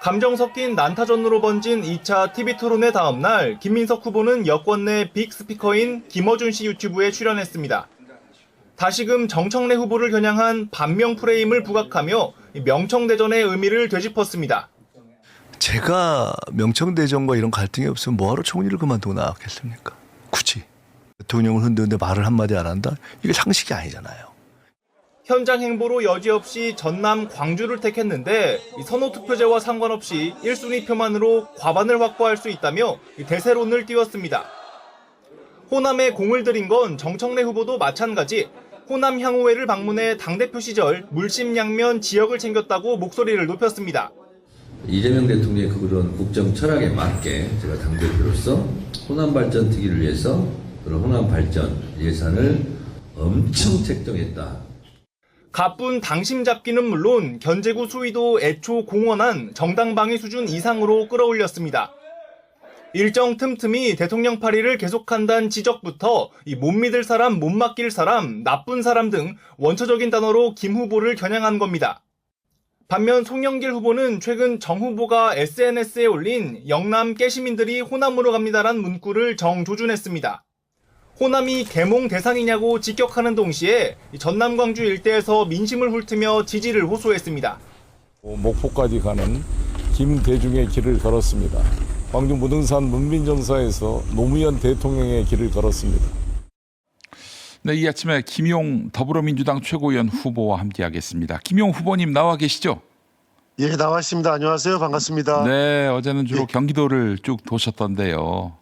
감정 섞인 난타전으로 번진 2차 TV 토론회 다음 날 김민석 후보는 여권 내 빅스피커인 김어준 씨 유튜브에 출연했습니다. 다시금 정청래 후보를 겨냥한 반명 프레임을 부각하며 명청대전의 의미를 되짚었습니다. 제가 명청대전과 이런 갈등이 없으면 뭐하러 총리를 그만두고 나왔겠습니까? 굳이. 대통령을 흔드는데 말을 한마디 안 한다? 이게 상식이 아니잖아요. 현장 행보로 여지없이 전남 광주를 택했는데 선호 투표제와 상관없이 1순위 표만으로 과반을 확보할 수 있다며 대세론을 띄웠습니다. 호남에 공을 들인 건 정청래 후보도 마찬가지. 호남 향후회를 방문해 당대표 시절 물심양면 지역을 챙겼다고 목소리를 높였습니다. 이재명 대통령의 그런 국정 철학에 맞게 제가 당대표로서 호남 발전 특위를 위해서 그런 호남 발전 예산을 엄청 책정했다. 가뿐 당심 잡기는 물론 견제구 수위도 애초 공언한 정당 방위 수준 이상으로 끌어올렸습니다. 일정 틈틈이 대통령 파리를 계속한다는 지적부터 못 믿을 사람, 못 맡길 사람, 나쁜 사람 등 원초적인 단어로 김 후보를 겨냥한 겁니다. 반면 송영길 후보는 최근 정 후보가 SNS에 올린 영남 깨시민들이 호남으로 갑니다란 문구를 정조준했습니다. 호남이 계몽 대상이냐고 직격하는 동시에 전남 광주 일대에서 민심을 훑으며 지지를 호소했습니다. 목포까지 가는 김대중의 길을 걸었습니다. 광주 무등산 문민정사에서 노무현 대통령의 길을 걸었습니다. 네, 이 아침에 김용 더불어민주당 최고위원 후보와 함께하겠습니다. 김용 후보님 나와 계시죠? 예, 나와 있습니다. 안녕하세요. 반갑습니다. 네, 어제는 주로 경기도를 쭉 도셨던데요.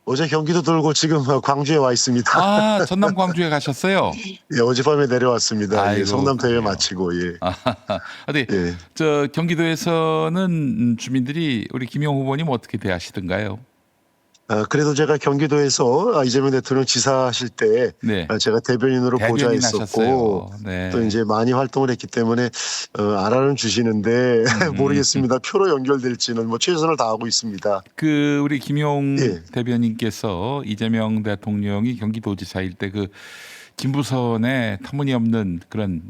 어제 경기도 돌고 지금 광주에 와 있습니다. 아, 전남 광주에 가셨어요? 예, 어젯밤에 내려왔습니다. 아이고, 예, 성남 대회 그래요. 마치고. 예. 어디 예. 저 경기도에서는 주민들이 우리 김용 후보님 어떻게 대하시던가요? 그래도 제가 경기도에서 이재명 대통령 지사하실 때 네. 제가 대변인으로 대변인 보좌했었고 하셨어요. 네. 또 이제 많이 활동을 했기 때문에 알아는 주시는데 모르겠습니다. 표로 연결될지는 뭐 최선을 다하고 있습니다. 그 우리 김용 예. 대변인께서 이재명 대통령이 경기도지사일 때 그 김부선의 터무니없는 그런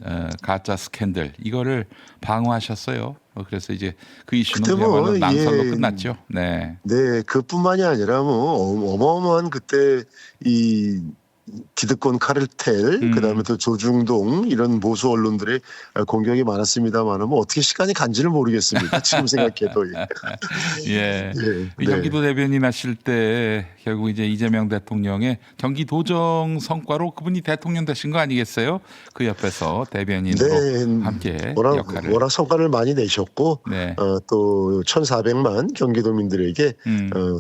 가짜 스캔들 이거를 방어하셨어요. 그래서 이제 그 이슈는 그때 뭐, 그야말로 낭설로 예. 끝났죠. 네. 네, 그뿐만이 아니라 뭐 어마어마한 그때 이 기득권 카르텔, 그다음에 또 조중동 이런 보수 언론들의 공격이 많았습니다만 뭐 어떻게 시간이 간지를 모르겠습니다. 지금 생각해도. 예. 예. 예, 이 네. 경기도 대변인 하실 때 결국 이제 이재명 대통령의 경기도정 성과로 그분이 대통령 되신 거 아니겠어요? 그 옆에서 대변인으로 네, 함께 역할을. 워낙 성과를 많이 내셨고 네. 또 1,400만 경기도민들에게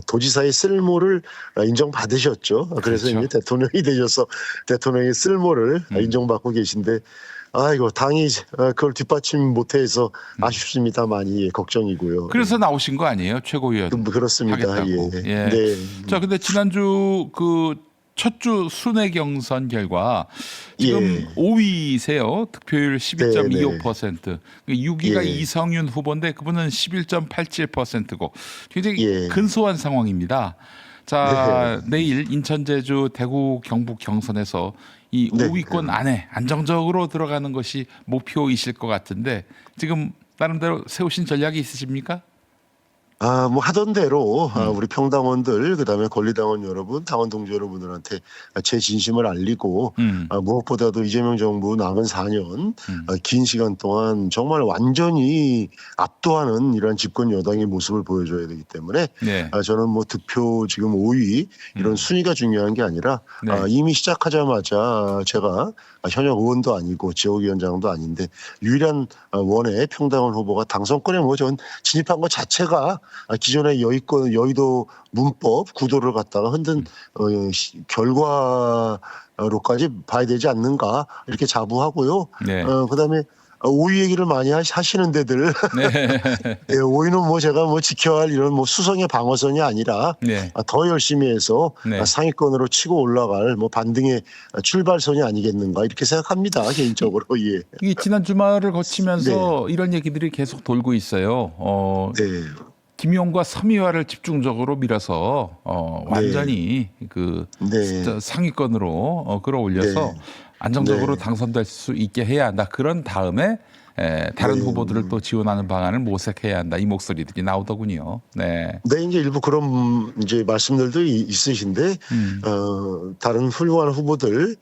도지사의 쓸모를 인정받으셨죠. 그래서 그렇죠. 이제 대통령이 되셔서 대통령의 쓸모를 인정받고 계신데 아이고 당이 그걸 뒷받침 못해서 아쉽습니다. 많이 걱정이고요. 그래서 나오신 거 아니에요? 최고위원. 그렇습니다. 하겠다고. 예. 예. 네. 자, 근데 지난주 그 첫 주 순회 경선 결과 지금 예. 5위세요. 득표율 12.25%. 6위가 예. 이성윤 후보인데 그분은 11.87%고 굉장히 예. 근소한 상황입니다. 자, 내일 인천, 제주, 대구, 경북 경선에서 이 네. 5위권 안에 안정적으로 들어가는 것이 목표이실 것 같은데 지금 나름대로 세우신 전략이 있으십니까? 뭐 하던 대로 우리 평당원들 그다음에 권리당원 여러분, 당원 동지 여러분들한테 제 진심을 알리고 무엇보다도 이재명 정부 남은 4년 긴 시간 동안 정말 완전히 압도하는 이런 집권 여당의 모습을 보여줘야 되기 때문에 네. 저는 뭐 득표 지금 5위 이런 순위가 중요한 게 아니라 네. 이미 시작하자마자 제가 현역 의원도 아니고 지역위원장도 아닌데 유일한 원외 평당원 후보가 당선권에 뭐 전 진입한 것 자체가 기존의 여의도 문법 구도를 갖다가 흔든 결과로까지 봐야 되지 않는가 이렇게 자부하고요. 네. 그다음에 5위 얘기를 많이 하시는 데들 네. 예, 5위는 뭐 제가 뭐 지켜야 할 이런 뭐 수성의 방어선이 아니라 네. 더 열심히 해서 네. 상위권으로 치고 올라갈 뭐 반등의 출발선이 아니겠는가 이렇게 생각합니다. 개인적으로. 예. 이게 지난 주말을 거치면서 이런 얘기들이 계속 돌고 있어요. 네. 김용과 섬유화를 집중적으로 밀어서 완전히 그 네. 상위권으로 끌어올려서 네. 안정적으로 네. 당선될 수 있게 해야 한다. 그런 다음에 다른 네. 후보들을 또 지원하는 방안을 모색해야 한다. 이 목소리들이 나오더군요. 네. 네, 이제 일부 그런 이제 말씀들도 있으신데, 다른 훌륭한 후보들,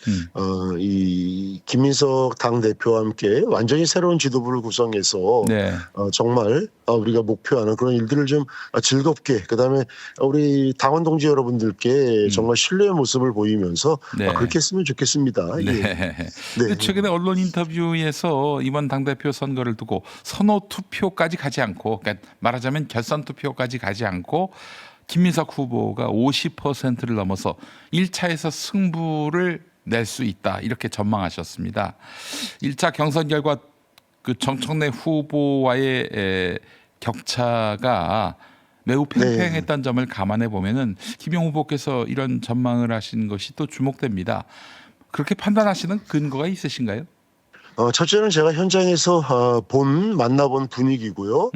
이 김민석 당대표와 함께 완전히 새로운 지도부를 구성해서, 네. 정말 우리가 목표하는 그런 일들을 좀 즐겁게, 그 다음에 우리 당원 동지 여러분들께 정말 신뢰의 모습을 보이면서 네. 그렇게 했으면 좋겠습니다. 네. 네. 근데 최근에 언론 인터뷰에서 이번 당대표 선거를 두고 선호 투표까지 가지 않고, 그러니까 말하자면 결선 투표까지 가지 않고 김민석 후보가 50%를 넘어서 1차에서 승부를 낼 수 있다 이렇게 전망하셨습니다. 1차 경선 결과 그 정청래 후보와의 격차가 매우 팽팽했던 점을 감안해 보면은 김용 후보께서 이런 전망을 하신 것이 또 주목됩니다. 그렇게 판단하시는 근거가 있으신가요? 첫째는 제가 현장에서 만나본 분위기고요.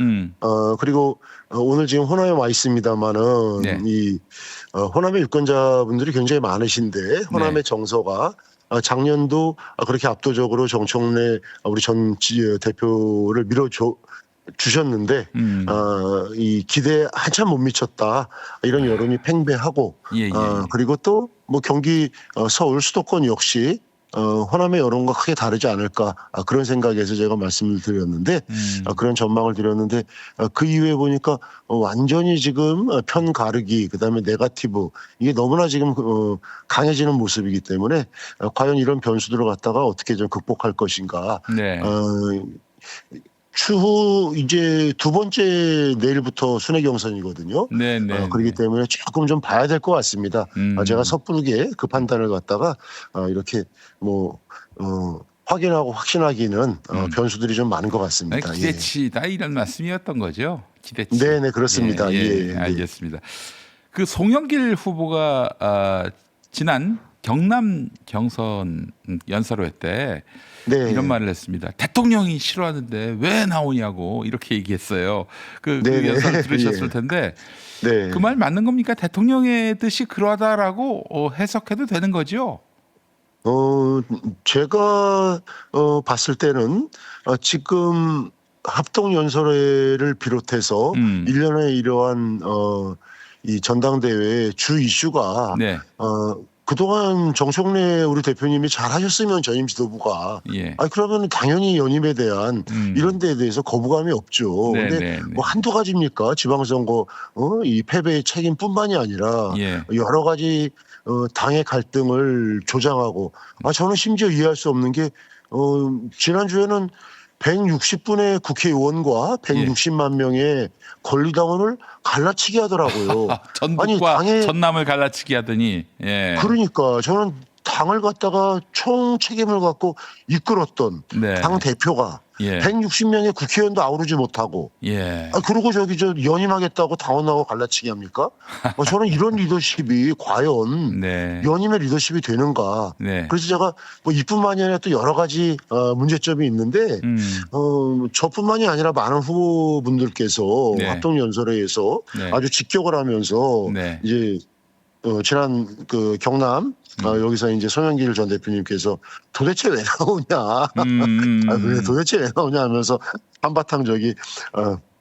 그리고 오늘 지금 호남에 와 있습니다만은 네. 이 호남의 유권자분들이 굉장히 많으신데 호남의 네. 정서가 작년도 그렇게 압도적으로 정청래 우리 전 대표를 주셨는데 이 기대에 한참 못 미쳤다 이런 여론이 팽배하고 예, 예. 그리고 또 뭐 경기 서울 수도권 역시 호남의 여론과 크게 다르지 않을까 그런 생각에서 제가 말씀을 드렸는데 그런 전망을 드렸는데 그 이후에 보니까 완전히 지금 편 가르기 그다음에 네거티브 이게 너무나 지금 강해지는 모습이기 때문에 과연 이런 변수들을 갖다가 어떻게 좀 극복할 것인가. 네. 추후 이제 두 번째 내일부터 순회 경선이거든요. 네, 네. 그렇기 때문에 조금 좀 봐야 될 것 같습니다. 제가 섣부르게 그 판단을 갖다가 이렇게 뭐 확인하고 확신하기는 변수들이 좀 많은 것 같습니다. 기대치다 이런 말씀이었던 거죠. 기대치. 네, 그렇습니다. 예, 알겠습니다. 그 송영길 후보가 지난 경남 경선 연설회 때 네. 이런 말을 했습니다. 대통령이 싫어하는데 왜 나오냐고 이렇게 얘기했어요. 그 연설을 들으셨을 텐데 네. 그 말 맞는 겁니까? 대통령의 뜻이 그러하다라고 해석해도 되는 거죠? 제가 봤을 때는 지금 합동연설회를 비롯해서 일련의 이러한 이 전당대회의 주 이슈가 네. 그동안 정청래 우리 대표님이 잘하셨으면 전임 지도부가 예. 그러면 당연히 연임에 대한 이런 데에 대해서 거부감이 없죠. 네, 근데 네, 네. 뭐 한두 가지입니까? 지방선거 이 패배의 책임뿐만이 아니라 예. 여러 가지 당의 갈등을 조장하고 저는 심지어 이해할 수 없는 게 지난주에는 160분의 국회의원과 160만 명의 권리당원을 갈라치기 하더라고요. 전북과 당의 전남을 갈라치기 하더니 예. 그러니까 저는 당을 갖다가 총 책임을 갖고 이끌었던 네. 당 대표가 예. 160명의 국회의원도 아우르지 못하고 예. 그러고 저 연임하겠다고 당원하고 갈라치기 합니까? 저는 이런 리더십이 과연 네. 연임의 리더십이 되는가? 네. 그래서 제가 뭐 이뿐만이 아니라 또 여러 가지 문제점이 있는데 저뿐만이 아니라 많은 후보분들께서 네. 합동연설회에서 네. 아주 직격을 하면서 네. 이제 지난 그 경남 여기서 이제 송영길 전 대표님께서 도대체 왜 나오냐, 왜 도대체 왜 나오냐 하면서 한바탕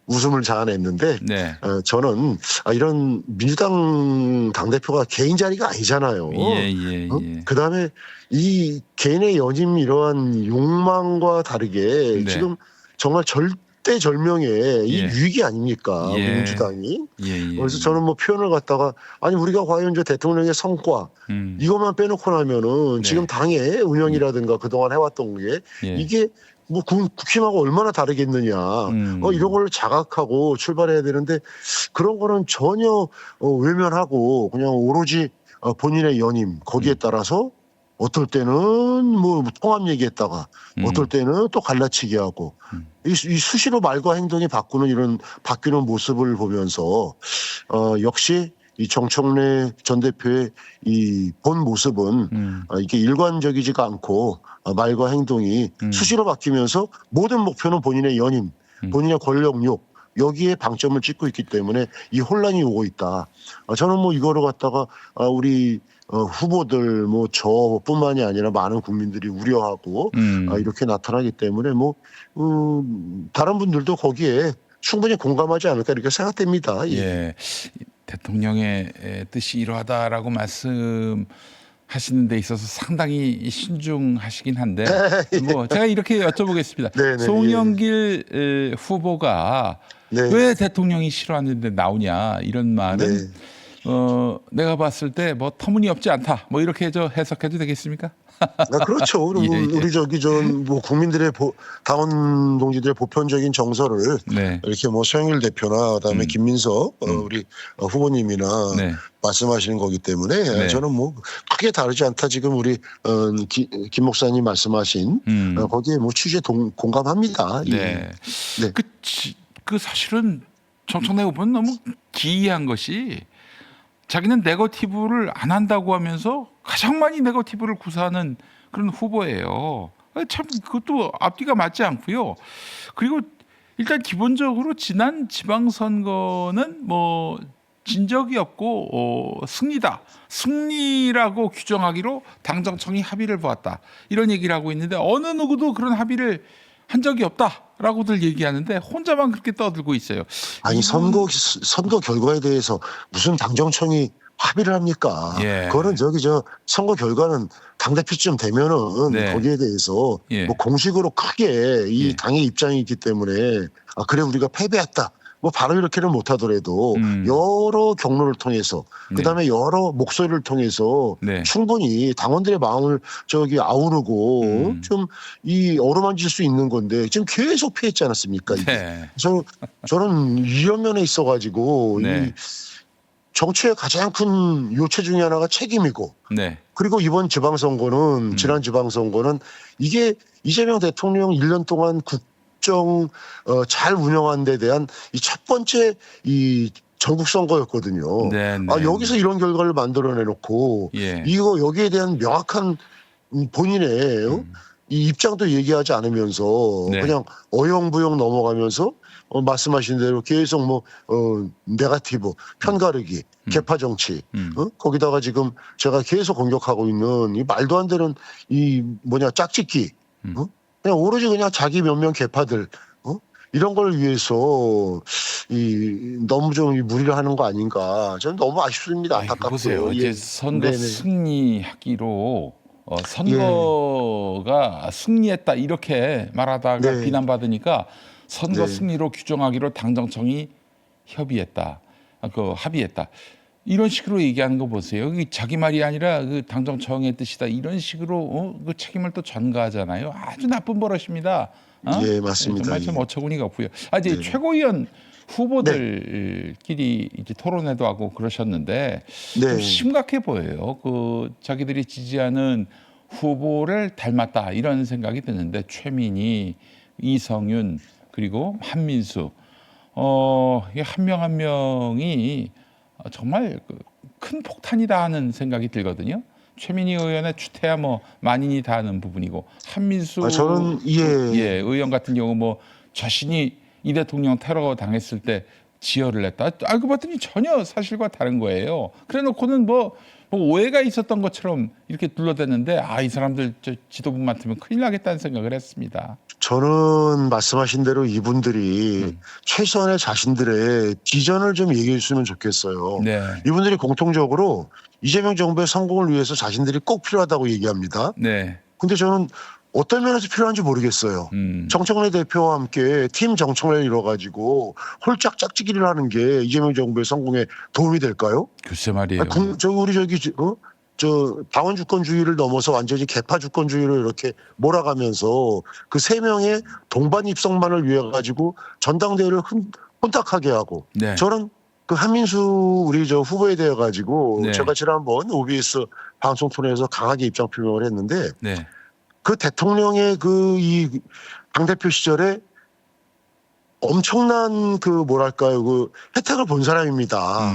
웃음을 자아냈는데 네. 저는 이런 민주당 당대표가 개인 자리가 아니잖아요. 예. 그다음에 이 개인의 연임 이러한 욕망과 다르게 네. 지금 정말 절대절명의 이 예. 위기 아닙니까? 예. 우리 민주당이. 예. 그래서 저는 뭐 표현을 갖다가 우리가 과연 저 대통령의 성과 이것만 빼놓고 나면은 네. 지금 당의 운영이라든가 그동안 해왔던 게 예. 이게 뭐 국힘하고 얼마나 다르겠느냐. 이런 걸 자각하고 출발해야 되는데 그런 거는 전혀 외면하고 그냥 오로지 본인의 연임 거기에 따라서 어떨 때는 뭐 통합 얘기했다가 어떨 때는 또 갈라치기 하고 이 수시로 말과 행동이 바뀌는 모습을 보면서 역시 이 정청래 전 대표의 이 본 모습은 이게 일관적이지가 않고 말과 행동이 수시로 바뀌면서 모든 목표는 본인의 연임, 본인의 권력욕, 여기에 방점을 찍고 있기 때문에 이 혼란이 오고 있다. 저는 뭐 이거를 갖다가 우리 후보들 뭐 저뿐만이 아니라 많은 국민들이 우려하고 이렇게 나타나기 때문에 뭐 다른 분들도 거기에 충분히 공감하지 않을까 이렇게 생각됩니다. 예. 예. 대통령의 뜻이 이러하다라고 말씀하시는 데 있어서 상당히 신중하시긴 한데 뭐 제가 이렇게 여쭤보겠습니다. 네네, 송영길 후보가 네. 왜 대통령이 싫어하는데 나오냐 이런 말은 네. 내가 봤을 때 뭐 터무니없지 않다 뭐 이렇게 저 해석해도 되겠습니까? 그렇죠. 우리 뭐 국민들의 당원 동지들의 보편적인 정서를 네. 이렇게 뭐 송영길 대표나 그다음에 김민석 우리 후보님이나 네. 말씀하시는 거기 때문에 네. 저는 뭐 크게 다르지 않다. 지금 우리 김 목사님 말씀하신 거기에 뭐 취지에 공감합니다. 예. 네. 네. 그 사실은 정청래 후보는 너무 기이한 것이 자기는 네거티브를 안 한다고 하면서 가장 많이 네거티브를 구사하는 그런 후보예요. 참 그것도 앞뒤가 맞지 않고요. 그리고 일단 기본적으로 지난 지방선거는 뭐 진 적이 없고 승리다. 승리라고 규정하기로 당정청이 합의를 보았다. 이런 얘기를 하고 있는데 어느 누구도 그런 합의를 한 적이 없다라고들 얘기하는데 혼자만 그렇게 떠들고 있어요. 아니 선거 결과에 대해서 무슨 당정청이 합의를 합니까? 예. 그거는 선거 결과는 당대표쯤 되면은 네. 거기에 대해서 예. 뭐 공식으로 크게 이 예. 당의 입장이 있기 때문에 그래 우리가 패배했다. 뭐 바로 이렇게는 못하더라도 여러 경로를 통해서 그다음에 여러 목소리를 통해서 네. 충분히 당원들의 마음을 아우르고 좀 이 어루만질 수 있는 건데 지금 계속 피했지 않았습니까? 이게. 네. 저는 이런 면에 있어가지고 네. 이 정치의 가장 큰 요체 중에 하나가 책임이고 네. 그리고 이번 지방선거는 지난 지방선거는 이게 이재명 대통령 1년 동안 국정 잘 운영한 데 대한 이 첫 번째 이 전국 선거였거든요. 네, 네. 여기서 이런 결과를 만들어내놓고 예. 이거 여기에 대한 명확한 본인의 이 입장도 얘기하지 않으면서 네. 그냥 어영부영 넘어가면서 말씀하신 대로 계속 뭐 네거티브, 편가르기, 개파 정치, 거기다가 지금 제가 계속 공격하고 있는 이 말도 안 되는 이 짝짓기, 그냥 오로지 그냥 자기 몇몇 개파들, 이런 걸 위해서 너무 좀 무리를 하는 거 아닌가? 저는 너무 아쉽습니다. 안타깝고요. 보세요. 어제 예. 선거 네네. 승리하기로 선거가 승리했다 이렇게 말하다가 네. 비난받으니까 선거 네. 승리로 규정하기로 당정청이 합의했다. 이런 식으로 얘기하는 거 보세요. 여기 자기 말이 아니라 그 당정청의 뜻이다. 이런 식으로 그 책임을 또 전가하잖아요. 아주 나쁜 버릇입니다. 예, 맞습니다. 정말 좀 예. 어처구니가 없고요. 이제 네. 최고위원 후보들끼리 이제 토론회도 하고 그러셨는데 네. 좀 심각해 보여요. 그 자기들이 지지하는 후보를 닮았다 이런 생각이 드는데 최민희, 이성윤 그리고 한민수 이게 한 명 한 명이 정말 큰 폭탄이다 하는 생각이 들거든요. 최민희 의원의 추태야 뭐 만인이 다 아는 부분이고 한민수 저는 의원 같은 경우 뭐 자신이 이 대통령 테러 당했을 때 지혈을 했다. 알고 봤더니 전혀 사실과 다른 거예요. 그래놓고는 뭐 오해가 있었던 것처럼 이렇게 둘러댔는데 이 사람들 지도부 맡으면 큰일 나겠다는 생각을 했습니다. 저는 말씀하신 대로 이분들이 최소한의 자신들의 비전을 좀 얘기해 주시면 좋겠어요. 네. 이분들이 공통적으로 이재명 정부의 성공을 위해서 자신들이 꼭 필요하다고 얘기합니다. 네. 근데 저는 어떤 면에서 필요한지 모르겠어요. 정청래 대표와 함께 팀 정청래를 이뤄가지고 홀짝 짝짓기를 하는 게 이재명 정부의 성공에 도움이 될까요? 글쎄 말이에요. 당원 주권주의를 넘어서 완전히 개파 주권주의로 이렇게 몰아가면서 그 세 명의 동반 입성만을 위해 가지고 전당대회를 혼탁하게 하고 네. 저는 그 한민수 우리 후보에 대해 가지고 네. 제가 지난번 OBS 방송 통해서 강하게 입장 표명을 했는데 네. 그 대통령의 이 당대표 시절에 엄청난 그 혜택을 본 사람입니다.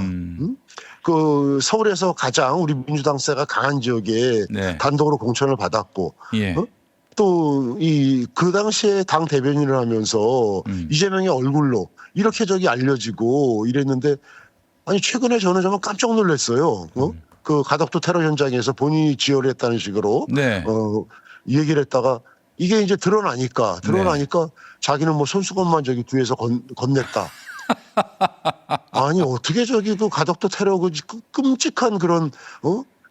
그 서울에서 가장 우리 민주당세가 강한 지역에 네. 단독으로 공천을 받았고 예. 또 그 당시에 당 대변인을 하면서 이재명의 얼굴로 이렇게 저기 알려지고 이랬는데 아니 최근에 저는 정말 깜짝 놀랐어요. 그 가덕도 테러 현장에서 본인이 지혈을 했다는 식으로 네. 얘기를 했다가 이게 이제 드러나니까 자기는 뭐 손수건만 저기 뒤에서 건넸다. 아니 어떻게 저기 그 가덕도 테러 그 끔찍한 그런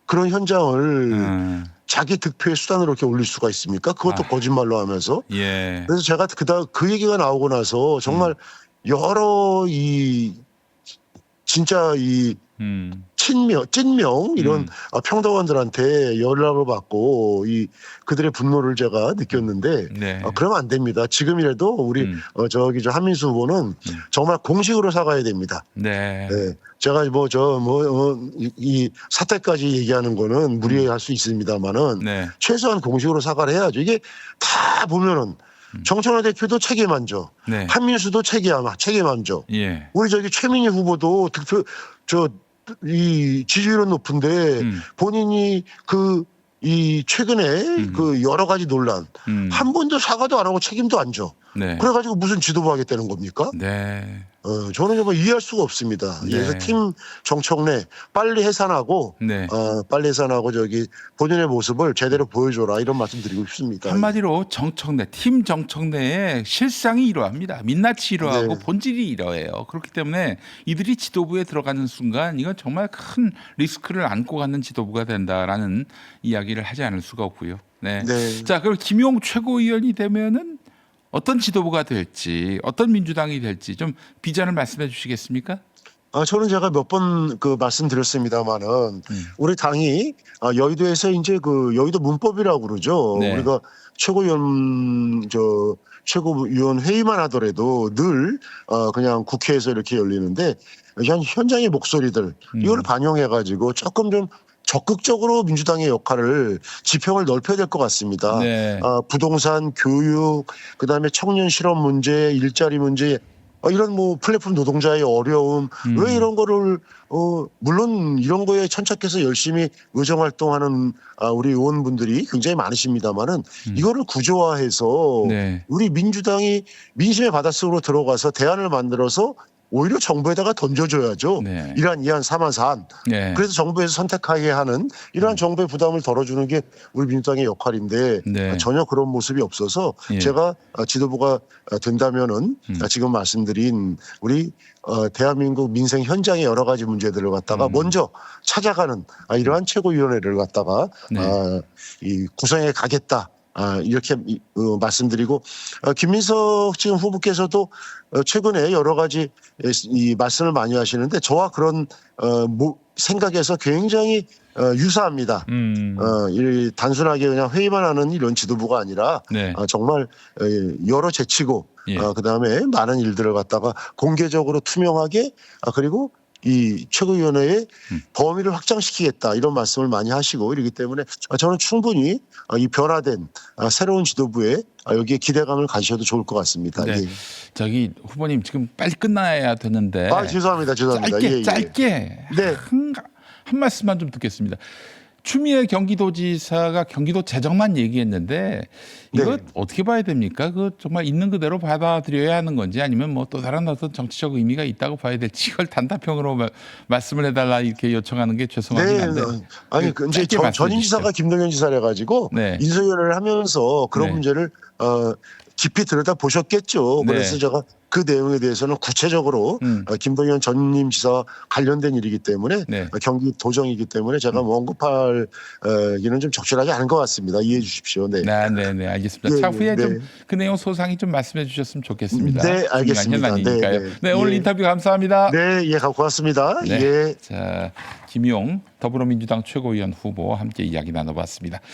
그런 현장을 자기 득표의 수단으로 이렇게 올릴 수가 있습니까? 그것도 거짓말로 하면서. 예. 그래서 제가 그 얘기가 나오고 나서 정말 여러 진짜 찐명 이런 평당원들한테 연락을 받고 그들의 분노를 제가 느꼈는데 네. 그러면 안 됩니다. 지금이라도 우리 저 한민수 후보는 정말 공식으로 사과해야 됩니다. 네. 네. 제가 이 사태까지 얘기하는 거는 무리할 수 있습니다만은 네. 최소한 공식으로 사과를 해야죠. 이게 다 보면은 정청래 대표도 책임 안 져. 네. 한민수도 책임 안 져. 예. 우리 저기 최민희 후보도 지지율은 높은데 본인이 최근에 그 여러 가지 논란 한 번도 사과도 안 하고 책임도 안 져. 네. 그래가지고 무슨 지도부 하겠다는 겁니까? 네. 저는 정말 이해할 수가 없습니다. 네. 그래서 팀 정청래 빨리 해산하고 네. 저기 본인의 모습을 제대로 보여줘라 이런 말씀 드리고 싶습니다. 한마디로 팀 정청래의 실상이 이러합니다. 민낯이 이러하고 네. 본질이 이러해요. 그렇기 때문에 이들이 지도부에 들어가는 순간 이건 정말 큰 리스크를 안고 가는 지도부가 된다라는 이야기를 하지 않을 수가 없고요. 네. 네. 자, 그럼 김용 최고위원이 되면은 어떤 지도부가 될지, 어떤 민주당이 될지 좀 비전을 말씀해 주시겠습니까? 저는 제가 몇 번 말씀드렸습니다만은 우리 당이 여의도에서 이제 여의도 문법이라고 그러죠. 네. 우리가 최고위원 회의만 하더라도 늘 그냥 국회에서 이렇게 열리는데 현장의 목소리들 이걸 반영해 가지고 조금 좀 적극적으로 민주당의 역할을 지평을 넓혀야 될 것 같습니다. 네. 부동산, 교육, 그다음에 청년 실업 문제, 일자리 문제 이런 플랫폼 노동자의 어려움 왜 이런 거를 물론 이런 거에 천착해서 열심히 의정 활동하는 우리 의원분들이 굉장히 많으십니다만은 이거를 구조화해서 네. 우리 민주당이 민심의 바닷속으로 들어가서 대안을 만들어서 오히려 정부에다가 던져줘야죠. 네. 이란, 이안, 사만, 사안. 네. 그래서 정부에서 선택하게 하는 이러한 정부의 부담을 덜어주는 게 우리 민주당의 역할인데 네. 전혀 그런 모습이 없어서 예. 제가 지도부가 된다면은 지금 말씀드린 우리 대한민국 민생 현장의 여러 가지 문제들을 갖다가 먼저 찾아가는 이러한 최고위원회를 갖다가 네. 구성해 가겠다. 이렇게 말씀드리고 김민석 지금 후보께서도 최근에 여러 가지 말씀을 많이 하시는데 저와 그런 생각에서 굉장히 유사합니다. 단순하게 그냥 회의만 하는 이런 지도부가 아니라 네. 정말 여러 제치고 예. 그다음에 많은 일들을 갖다가 공개적으로 투명하게 그리고 이 최고위원회의 범위를 확장시키겠다 이런 말씀을 많이 하시고 이러기 때문에 저는 충분히 이 변화된 새로운 지도부에 여기에 기대감을 가지셔도 좋을 것 같습니다. 네. 예. 저기 후보님 지금 빨리 끝나야 되는데 죄송합니다. 짧게 네. 한 말씀만 좀 듣겠습니다. 추미애 경기도지사가 경기도 재정만 얘기했는데 이거 네. 어떻게 봐야 됩니까? 그 정말 있는 그대로 받아들여야 하는 건지 아니면 뭐 또 다른 어떤 정치적 의미가 있다고 봐야 될지 이걸 단답형으로 말씀을 해달라 이렇게 요청하는 게 죄송하긴 한데. 아니 이제 짧게 말씀해 전임 지사가 주시죠. 김동연 지사래 가지고 네. 인수위원회를 하면서 그런 네. 문제를 깊이 들여다 보셨겠죠. 네. 그래서 제가 그 내용에 대해서는 구체적으로 김동연 전임 지사와 관련된 일이기 때문에 네. 경기 도정이기 때문에 제가 언급할 기는 좀 적절하지 않은 것 같습니다. 이해해 주십시오. 네. 네, 알겠습니다. 예, 차후에 네. 좀 그 내용 소상히 좀 말씀해 주셨으면 좋겠습니다. 네, 알겠습니다. 중요한 현안이니까요. 네, 네, 오늘 예. 인터뷰 감사합니다. 네, 고맙습니다. 네. 예. 자, 김용 더불어민주당 최고위원 후보 함께 이야기 나눠봤습니다.